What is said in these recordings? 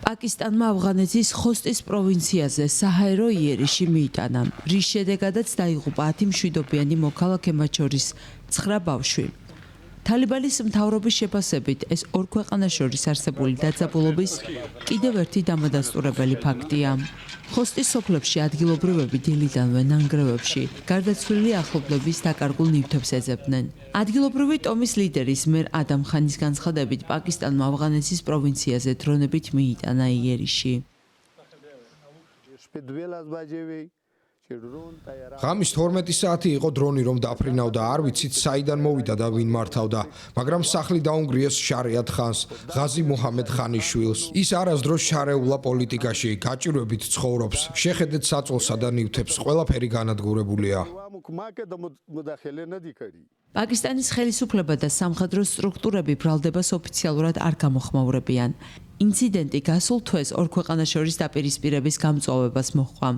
პაკისტანმა ავღანეთის ხოსტის პროვინციაზე საჰაერო იერიში მიიტანა, რის შედეგადაც დაიღუპა 10 მშვიდობიანი მოქალაქე, მათ შორის 9 ბავშვი. თალიბანის მთავრობის შეფასებით ეს ორ ქვეყანას შორის არსებული დაძაბულობის კიდევ ერთი დამადასტურებელი ფაქტია. ხოსტის სოფლებში ადგილობრივები დილიდანვე ნანგრევებში გარდაცვლილი ახლობლების დაკარგულ ნივთებს ეძებდნენ. ადგილობრივი ტომის ლიდერის მერ ადამ ხანის განცხადებით, პაკისტანმა ავღანეთის პროვინციაზე დრონებით მიიტანა იერიში. ღამის 12 საათი იყო დრონი რომ დაფრინავდა, არ ვიცით საიდან მოვიდა და ვინ მართავდა, მაგრამ სახლი დაუნგრიეს შარიათ ხანს, ღაზი მუჰამედ ხანის შვილს. ის არასდროს შარეულა პოლიტიკაში, გაჭირვებით ცხოვრობს, შეხედეთ საწოლსა და ნივთებს, ყველაფერი განადგურებულია. პაკისტანის ხელისუფლება და სამხედრო სტრუქტურები ბრალდებას ოფიციალურად არ გამოხმაურებიან. ინციდენტი გასულ თვეს ორ ქვეყანას შორის დაპირისპირების გამწვავებას მოჰყვა.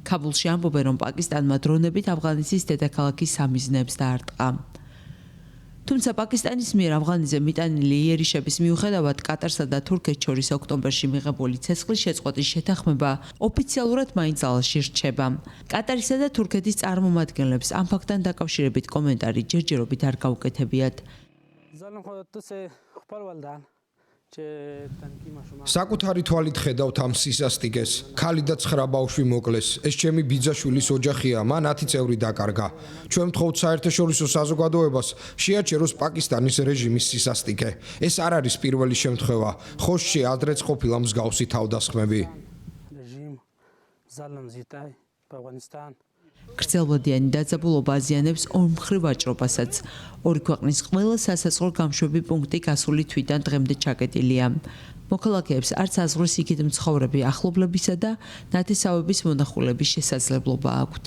ქაბულში ამბობენ, რომ პაკისტანმა დრონებით ავღანეთის დედაქალაქის სამიზნეებს დაარტყა. თუმცა პაკისტანის მიერ ავღანეთზე მიტანილი იერიშების მიუხედავად კატარსა და თურქეთს შორის ოქტომბერში მიღებული ცეცხლის შეწყვეტის შეთანხმება ოფიციალურად მაინც ალში რჩება. კატარისა და თურქეთის წარმომადგენლებს ამ ფაქტთან დაკავშირებით კომენტარი ჯერჯერობით არ გაუკეთებიათ. საკუთარი თვალით ხედავთ ამ სისასტიკეს. ქალი და 9 ბავშვი მოკლეს. ეს ჩემი ბიძაშვილის ოჯახია, მან 10 წევრი დაკარგა. ჩვენ ვთხოვთ საერთაშორისო საზოგადოებას შეაჩეროს პაკისტანის რეჟიმის სისასტიკე. ეს არ არის პირველი შემთხვევა. ხოსში ადრეც ყოფილა მსგავსი თავდასხმები. გრძელვადიანი დაძაბულობა აზიანებს ორმხრივ ვაჭრობასაც. ორი ქვეყნის ყველა სასაზღვრო გამშვები პუნქტი გასული თვიდან დღემდე ჩაკეტილია. მოქალაქეებს არც აზღვრის იქით მცხოვრები ახლობლებისა და ნათესავების მონახულების შესაძლებლობა აქვთ.